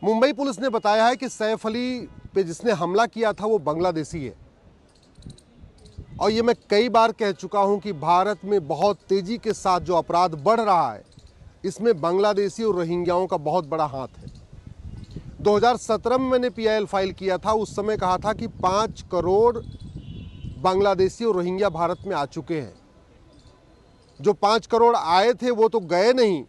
Mumbai police ने बताया है कि सैफ अली पे जिसने हमला किया था वो बांग्लादेशी है। और ये मैं कई बार कह चुका हूं कि भारत में बहुत तेजी के साथ जो अपराध बढ़ रहा है, इसमें बांग्लादेशी और रोहिंग्याओं का बहुत बड़ा हाथ है। 2017 में मैंने पीआईएल फाइल किया था, उस समय कहा था कि 5 करोड़ बांग्लादेशी और रोहिंग्या भारत में आ चुके हैं। जो 5 करोड़ आए थे वो तो गए नहीं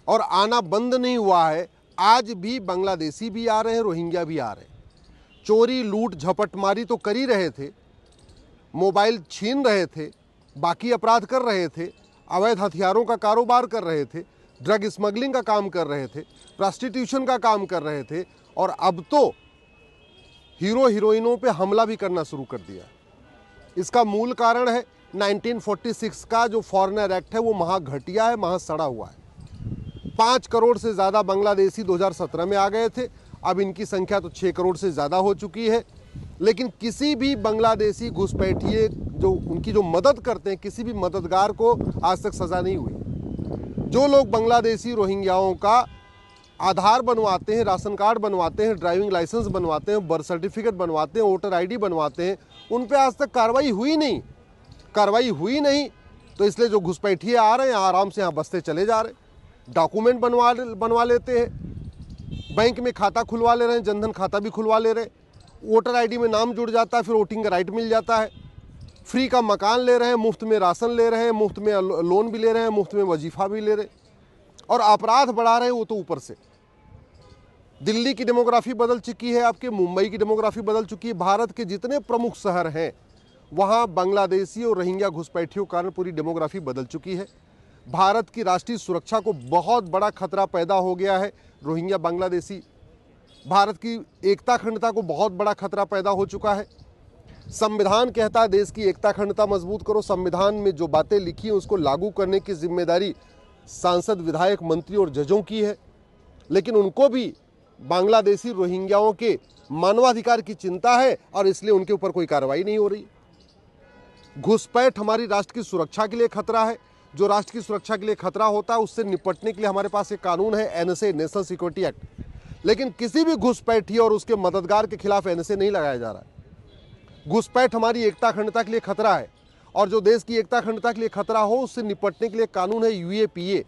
और आना बंद नहीं हुआ है। आज भी बांग्लादेशी भी आ रहे हैं, रोहिंग्या भी आ रहे हैं। चोरी लूट झपटमारी तो कर ही रहे थे, मोबाइल छीन रहे थे, बाकी अपराध कर रहे थे, अवैध हथियारों का कारोबार कर रहे थे, ड्रग स्मगलिंग का काम कर रहे थे, प्रॉस्टिट्यूशन का काम कर रहे थे और अब तो हीरो हीरोइनों पे हमला भी करना शुरू कर दिया। इसका मूल कारण है 1946 का जो फॉरेनर एक्ट है, वो महा घटिया है, महा सड़ा हुआ है। 5 करोड़ से ज़्यादा बांग्लादेशी 2017 में आ गए थे, अब इनकी संख्या तो 6 करोड़ से ज़्यादा हो चुकी है। लेकिन किसी भी बांग्लादेशी घुसपैठिए जो उनकी जो मदद करते हैं, किसी भी मददगार को आज तक सज़ा नहीं हुई। जो लोग बांग्लादेशी रोहिंग्याओं का आधार बनवाते हैं, राशन कार्ड बनवाते हैं, ड्राइविंग लाइसेंस बनवाते हैं, बर्थ सर्टिफिकेट बनवाते हैं, वोटर आईडी बनवाते हैं, उन पे आज तक कार्रवाई हुई नहीं। तो इसलिए जो घुसपैठिए आ रहे हैं आराम से यहाँ बसते चले जा रहे हैं, डॉक्यूमेंट बनवा लेते हैं, बैंक में खाता खुलवा ले रहे हैं, जनधन खाता भी खुलवा ले रहे हैं, वोटर आईडी में नाम जुड़ जाता है, फिर वोटिंग का राइट मिल जाता है, फ्री का मकान ले रहे हैं, मुफ्त में राशन ले रहे हैं, मुफ्त में लोन भी ले रहे हैं, मुफ्त में वजीफा भी ले रहे हैं और अपराध बढ़ा रहे हैं वो तो ऊपर से। दिल्ली की डेमोग्राफी बदल चुकी है, आपके मुंबई की डेमोग्राफी बदल चुकी है। भारत के जितने प्रमुख शहर हैं वहाँ बांग्लादेशी और रोहिंग्या घुसपैठियों के कारण पूरी डेमोग्राफी बदल चुकी है। भारत की राष्ट्रीय सुरक्षा को बहुत बड़ा खतरा पैदा हो गया है रोहिंग्या बांग्लादेशी। भारत की एकता अखंडता को बहुत बड़ा खतरा पैदा हो चुका है। संविधान कहता है देश की एकता अखंडता मजबूत करो। संविधान में जो बातें लिखी हैं उसको लागू करने की जिम्मेदारी सांसद, विधायक, मंत्री और जजों की है, लेकिन उनको भी बांग्लादेशी रोहिंग्याओं के मानवाधिकार की चिंता है और इसलिए उनके ऊपर कोई कार्रवाई नहीं हो रही। घुसपैठ हमारी राष्ट्र की सुरक्षा के लिए खतरा है। जो राष्ट्र की सुरक्षा के लिए खतरा होता है उससे निपटने के लिए हमारे पास एक कानून है, एनएसए, नेशनल सिक्योरिटी एक्ट। लेकिन किसी भी घुसपैठी और उसके मददगार के खिलाफ एनएसए नहीं लगाया जा रहा है। घुसपैठ हमारी एकता अखंडता के लिए खतरा है और जो देश की एकता अखंडता के लिए खतरा हो उससे निपटने के लिए कानून है यूएपीए।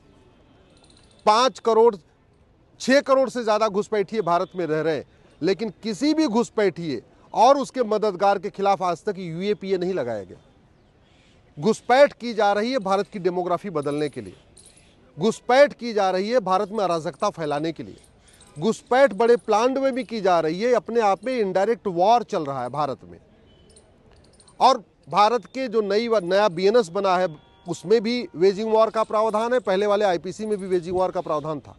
6 करोड़ से ज़्यादा घुसपैठिए भारत में रह रहे हैं, लेकिन किसी भी घुसपैठिए और उसके मददगार के खिलाफ आज तक यूएपीए नहीं लगाया गया। घुसपैठ की जा रही है भारत की डेमोग्राफी बदलने के लिए, घुसपैठ की जा रही है भारत में अराजकता फैलाने के लिए, घुसपैठ बड़े प्लान में भी की जा रही है। अपने आप में इनडायरेक्ट वॉर चल रहा है भारत में। और भारत के जो नया बीएनएस बना है उसमें भी वेजिंग वॉर का प्रावधान है। पहले वाले आईपीसी में भी वेजिंग वॉर का प्रावधान था।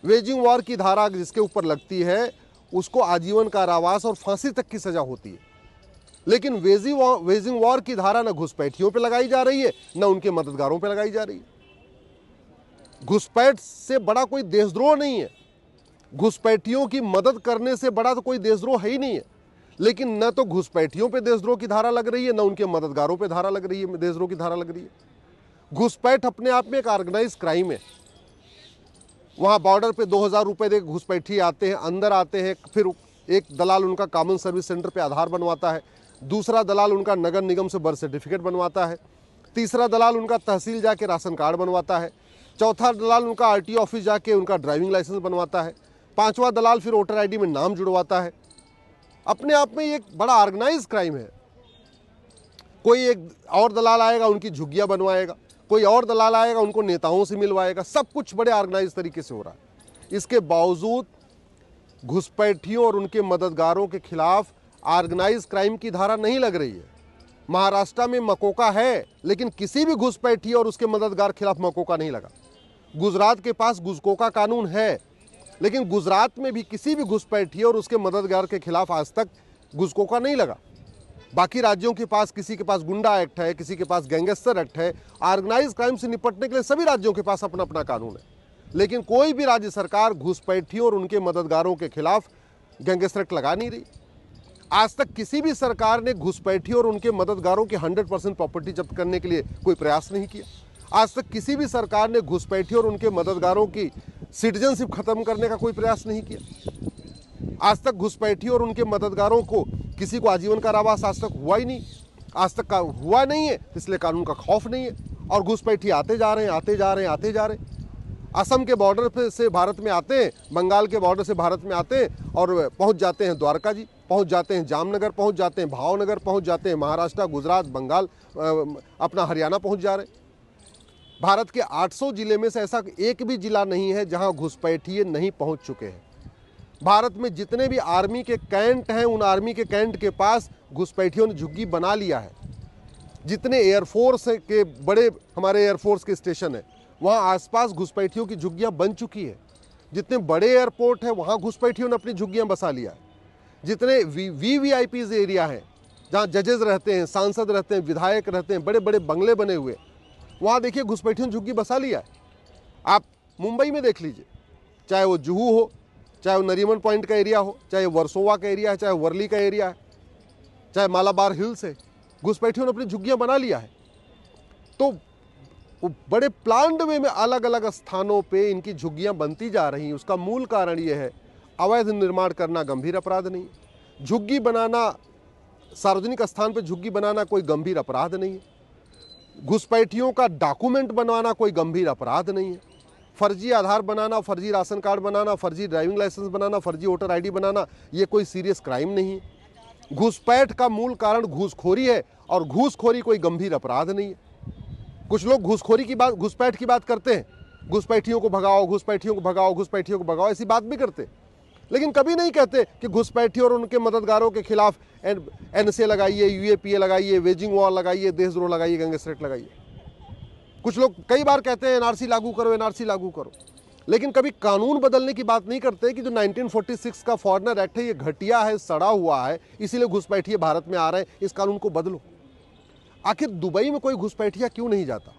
वेजिंग वॉर की धारा जिसके ऊपर लगती है उसको आजीवन कारावास और फांसी तक की सजा होती है। लेकिन वेजिंग वॉर की धारा न घुसपैठियों पे लगाई जा रही है न उनके मददगारों पे लगाई जा रही है। घुसपैठ से बड़ा कोई देशद्रोह नहीं है, घुसपैठियों की मदद करने से बड़ा तो कोई देशद्रोह है ही नहीं है। लेकिन न तो घुसपैठियों पे देशद्रोह की धारा लग रही है, न उनके मददगारों पे धारा लग रही है, देशद्रोह की धारा लग रही है। घुसपैठ अपने आप में एक ऑर्गेनाइज क्राइम है। वहाँ बॉर्डर पे 2000 रुपये दे घुसपैठी आते हैं, अंदर आते हैं, फिर एक दलाल उनका कॉमन सर्विस सेंटर पे आधार बनवाता है, दूसरा दलाल उनका नगर निगम से बर्थ सर्टिफिकेट बनवाता है, तीसरा दलाल उनका तहसील जाके राशन कार्ड बनवाता है, चौथा दलाल उनका आरटीओ ऑफिस जाके उनका ड्राइविंग लाइसेंस बनवाता है, पांचवा दलाल फिर वोटर आईडी में नाम जुड़वाता है। अपने आप में ये एक बड़ा ऑर्गेनाइज क्राइम है। कोई एक और दलाल आएगा उनकी झुग्गियाँ बनवाएगा, कोई और दलाल आएगा उनको नेताओं से मिलवाएगा, सब कुछ बड़े ऑर्गेनाइज तरीके से हो रहा है। इसके बावजूद घुसपैठियों और उनके मददगारों के खिलाफ ऑर्गेनाइज क्राइम की धारा नहीं लग रही है। महाराष्ट्र में मकोका है, लेकिन किसी भी घुसपैठी और उसके मददगार खिलाफ मकोका नहीं लगा। गुजरात के पास गुजकोका कानून है, लेकिन गुजरात में भी किसी भी घुसपैठी और उसके मददगार के खिलाफ आज तक गुजकोका नहीं लगा। बाकी राज्यों के पास, किसी के पास गुंडा एक्ट है, किसी के पास गैंगस्टर एक्ट है। ऑर्गेनाइज क्राइम से निपटने के लिए सभी राज्यों के पास अपना अपना कानून है, लेकिन कोई भी राज्य सरकार घुसपैठियों और उनके मददगारों के खिलाफ गैंगस्टर एक्ट लगा नहीं रही। आज तक किसी भी सरकार ने घुसपैठियों और उनके मददगारों की 100% प्रॉपर्टी जब्त करने के लिए कोई प्रयास नहीं किया। आज तक किसी भी सरकार ने घुसपैठियों और उनके मददगारों की सिटीजनशिप खत्म करने का कोई प्रयास नहीं किया। आज तक घुसपैठी और उनके मददगारों को किसी को आजीवन कारावास आज तक हुआ ही नहीं, आज तक का हुआ नहीं है, इसलिए कानून का खौफ नहीं है। और घुसपैठी आते जा रहे हैं, आते जा रहे हैं, आते जा रहे हैं। असम के बॉर्डर पे से भारत में आते हैं, बंगाल के बॉर्डर से भारत में आते हैं और पहुंच जाते हैं द्वारका जी, पहुंच जाते हैं जामनगर, पहुंच जाते हैं भावनगर, पहुंच जाते हैं महाराष्ट्र, गुजरात, बंगाल, अपना हरियाणा पहुंच जा रहे हैं। भारत के 800 जिले में से ऐसा एक भी जिला नहीं है जहां घुसपैठिए नहीं पहुंच चुके हैं। भारत में जितने भी आर्मी के कैंट हैं, उन आर्मी के कैंट के पास घुसपैठियों ने झुग्गी बना लिया है। जितने एयरफोर्स के बड़े हमारे एयरफोर्स के स्टेशन है, वहाँ आसपास घुसपैठियों की झुग्गियाँ बन चुकी है। जितने बड़े एयरपोर्ट हैं, वहाँ घुसपैठियों ने अपनी झुग्गियाँ बसा लिया है। जितने VVIPs एरिया हैं, जहाँ जजेस रहते हैं, सांसद रहते हैं, विधायक रहते हैं, बड़े बड़े बंगले बने हुए, वहाँ देखिए घुसपैठियों ने झुग्गी बसा लिया है। आप मुंबई में देख लीजिए, चाहे वो जुहू हो, चाहे वो नरीमन पॉइंट का एरिया हो, चाहे वर्सोवा का एरिया है, चाहे वर्ली का एरिया है, चाहे मालाबार हिल्स है, घुसपैठियों ने अपनी झुग्गियाँ बना लिया है। तो बड़े प्लान्ड वे में अलग अलग स्थानों पे इनकी झुग्गियां बनती जा रही हैं। उसका मूल कारण ये है, अवैध निर्माण करना गंभीर अपराध नहीं है। झुग्गी बनाना, सार्वजनिक स्थान पे झुग्गी बनाना कोई गंभीर अपराध नहीं है। घुसपैठियों का डॉक्यूमेंट बनवाना कोई गंभीर अपराध नहीं है। फर्जी आधार बनाना, फर्जी राशन कार्ड बनाना, फर्जी ड्राइविंग लाइसेंस बनाना, फर्जी वोटर ID बनाना, ये कोई सीरियस क्राइम नहीं है। घुसपैठ का मूल कारण घूसखोरी है और घूसखोरी कोई गंभीर अपराध नहीं है। कुछ लोग घूसखोरी की बात, घुसपैठ की बात करते हैं, घुसपैठियों को भगाओ, घुसपैठियों को भगाओ, घुसपैठियों को भगाओ, ऐसी बात भी करते, लेकिन कभी नहीं कहते कि घुसपैठी और उनके मददगारों के खिलाफ NSA लगाइए, UAPA लगाइए, वेजिंग वॉर लगाइए, देशद्रोह लगाइए, गैंगस्टर लगाइए। कुछ लोग कई बार कहते हैं NRC लागू करो, NRC लागू करो, लेकिन कभी कानून बदलने की बात नहीं करते कि जो 1946 का फॉरेनर एक्ट है, ये घटिया है, सड़ा हुआ है, इसीलिए घुसपैठिए भारत में आ रहे हैं, इस कानून को बदलो। आखिर दुबई में कोई घुसपैठिया क्यों नहीं जाता?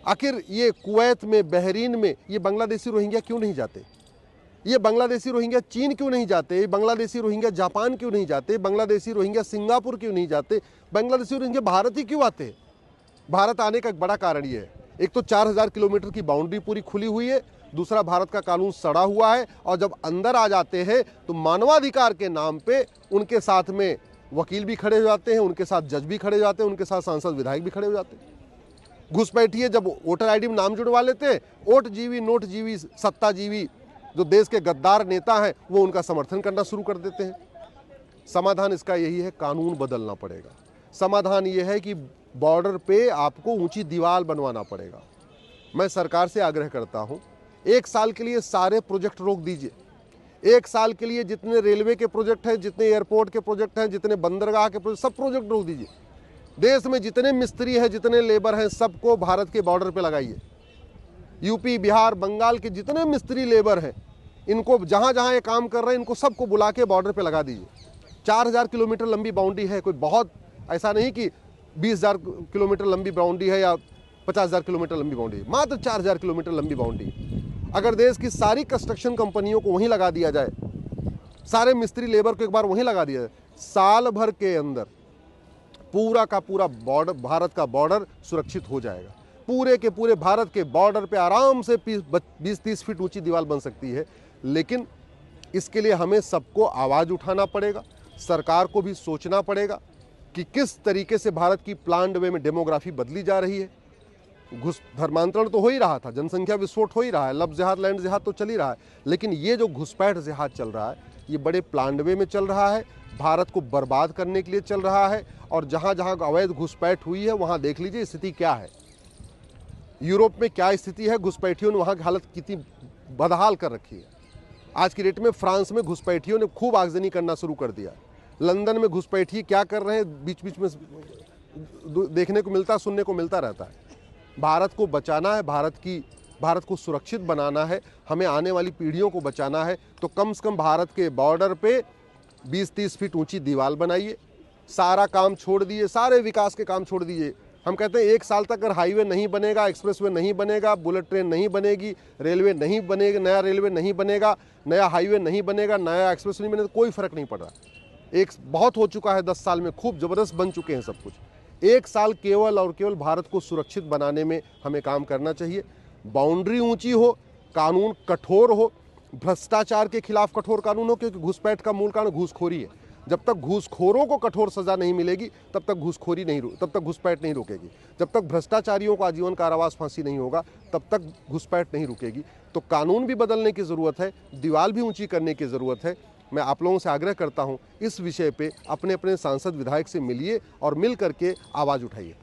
आखिर ये कुवैत में, बहरीन में ये बांग्लादेशी रोहिंग्या क्यों नहीं जाते? ये बांग्लादेशी रोहिंग्या चीन क्यों नहीं जाते? ये बांग्लादेशी रोहिंग्या जापान क्यों नहीं जाते? बांग्लादेशी रोहिंग्या सिंगापुर क्यों नहीं जाते? बांग्लादेशी रोहिंग्या भारत ही क्यों आते हैं? भारत आने का एक बड़ा कारण ये है, एक तो 4000 किलोमीटर की बाउंड्री पूरी खुली हुई है, दूसरा भारत का कानून सड़ा हुआ है, और जब अंदर आ जाते हैं तो मानवाधिकार के नाम पे उनके साथ में वकील भी खड़े हो जाते हैं, उनके साथ जज भी खड़े हो जाते हैं, उनके साथ सांसद विधायक भी खड़े हो जाते हैं। घुसपैठिए जब वोटर ID में नाम जुड़वा लेते हैं, ओट जीवी, नोट जीवी, सत्ता जीवी जो देश के गद्दार नेता हैं, वो उनका समर्थन करना शुरू कर देते हैं। समाधान इसका यही है, कानून बदलना पड़ेगा। समाधान ये है कि बॉर्डर पे आपको ऊंची दीवार बनवाना पड़ेगा। मैं सरकार से आग्रह करता हूं, 1 साल के लिए सारे प्रोजेक्ट रोक दीजिए। 1 साल के लिए जितने रेलवे के प्रोजेक्ट हैं, जितने एयरपोर्ट के प्रोजेक्ट हैं, जितने बंदरगाह के प्रोजेक्ट, सब प्रोजेक्ट रोक दीजिए। देश में जितने मिस्त्री हैं, जितने लेबर हैं, सबको भारत के बॉर्डर पे लगाइए। यूपी, बिहार, बंगाल के जितने मिस्त्री लेबर हैं, इनको जहाँ जहाँ ये काम कर रहे हैं, इनको सबको बुला के बॉर्डर पे लगा दीजिए। 4000 किलोमीटर लंबी बाउंड्री है, कोई बहुत ऐसा नहीं कि 20,000 किलोमीटर लंबी बाउंड्री है या 50,000 किलोमीटर लंबी बाउंड्री, मात्र 4000 किलोमीटर लंबी बाउंड्री। अगर देश की सारी कंस्ट्रक्शन कंपनियों को वहीं लगा दिया जाए, सारे मिस्त्री लेबर को एक बार वहीं लगा दिया जाए, साल भर के अंदर पूरा का पूरा बॉर्डर, भारत का बॉर्डर सुरक्षित हो जाएगा। पूरे के पूरे भारत के बॉर्डर पे आराम से 20-30 फीट ऊंची दीवार बन सकती है। लेकिन इसके लिए हमें सबको आवाज़ उठाना पड़ेगा, सरकार को भी सोचना पड़ेगा कि किस तरीके से भारत की प्लान्ड वे में डेमोग्राफी बदली जा रही है। धर्मांतरण तो हो ही रहा था, जनसंख्या विस्फोट हो ही रहा है, लव जिहाद, लैंड जिहाद तो चल ही रहा है, लेकिन ये जो घुसपैठ जिहाद चल रहा है, ये बड़े प्लान्ड वे में चल रहा है, भारत को बर्बाद करने के लिए चल रहा है। और जहाँ जहाँ अवैध घुसपैठ हुई है, वहाँ देख लीजिए स्थिति क्या है। यूरोप में क्या स्थिति है, घुसपैठियों ने वहाँ की हालत कितनी बदहाल कर रखी है। आज की डेट में फ्रांस में घुसपैठियों ने खूब आगजनी करना शुरू कर दिया। लंदन में घुसपैठी क्या कर रहे हैं, बीच बीच में देखने को मिलता, सुनने को मिलता रहता है। भारत को बचाना है, भारत को सुरक्षित बनाना है, हमें आने वाली पीढ़ियों को बचाना है, तो कम से कम भारत के बॉर्डर पे 20-30 फीट ऊंची दीवार बनाइए। सारा काम छोड़ दीजिए, सारे विकास के काम छोड़ दीजिए। हम कहते हैं 1 साल तक अगर हाईवे नहीं बनेगा, एक्सप्रेसवे नहीं बनेगा, बुलेट ट्रेन नहीं बनेगी, रेलवे नहीं बनेगा, नया रेलवे नहीं बनेगा, नया हाईवे नहीं बनेगा, नया एक्सप्रेस नहीं बनेगा, कोई फर्क नहीं पड़ रहा। एक बहुत हो चुका है, 10 साल में खूब ज़बरदस्त बन चुके हैं सब कुछ। 1 साल केवल और केवल भारत को सुरक्षित बनाने में हमें काम करना चाहिए। बाउंड्री ऊंची हो, कानून कठोर हो, भ्रष्टाचार के खिलाफ कठोर कानून हो, क्योंकि घुसपैठ का मूल कारण घूसखोरी है। जब तक घूसखोरों को कठोर सजा नहीं मिलेगी तब तक घुसपैठ नहीं रुकेगी। जब तक भ्रष्टाचारियों को आजीवन कारावास, फांसी नहीं होगा तब तक घुसपैठ नहीं रुकेगी। तो कानून भी बदलने की ज़रूरत है, दीवार भी ऊंची करने की ज़रूरत है। मैं आप लोगों से आग्रह करता हूं, इस विषय पे अपने अपने सांसद विधायक से मिलिए और मिल करके आवाज़ उठाइए।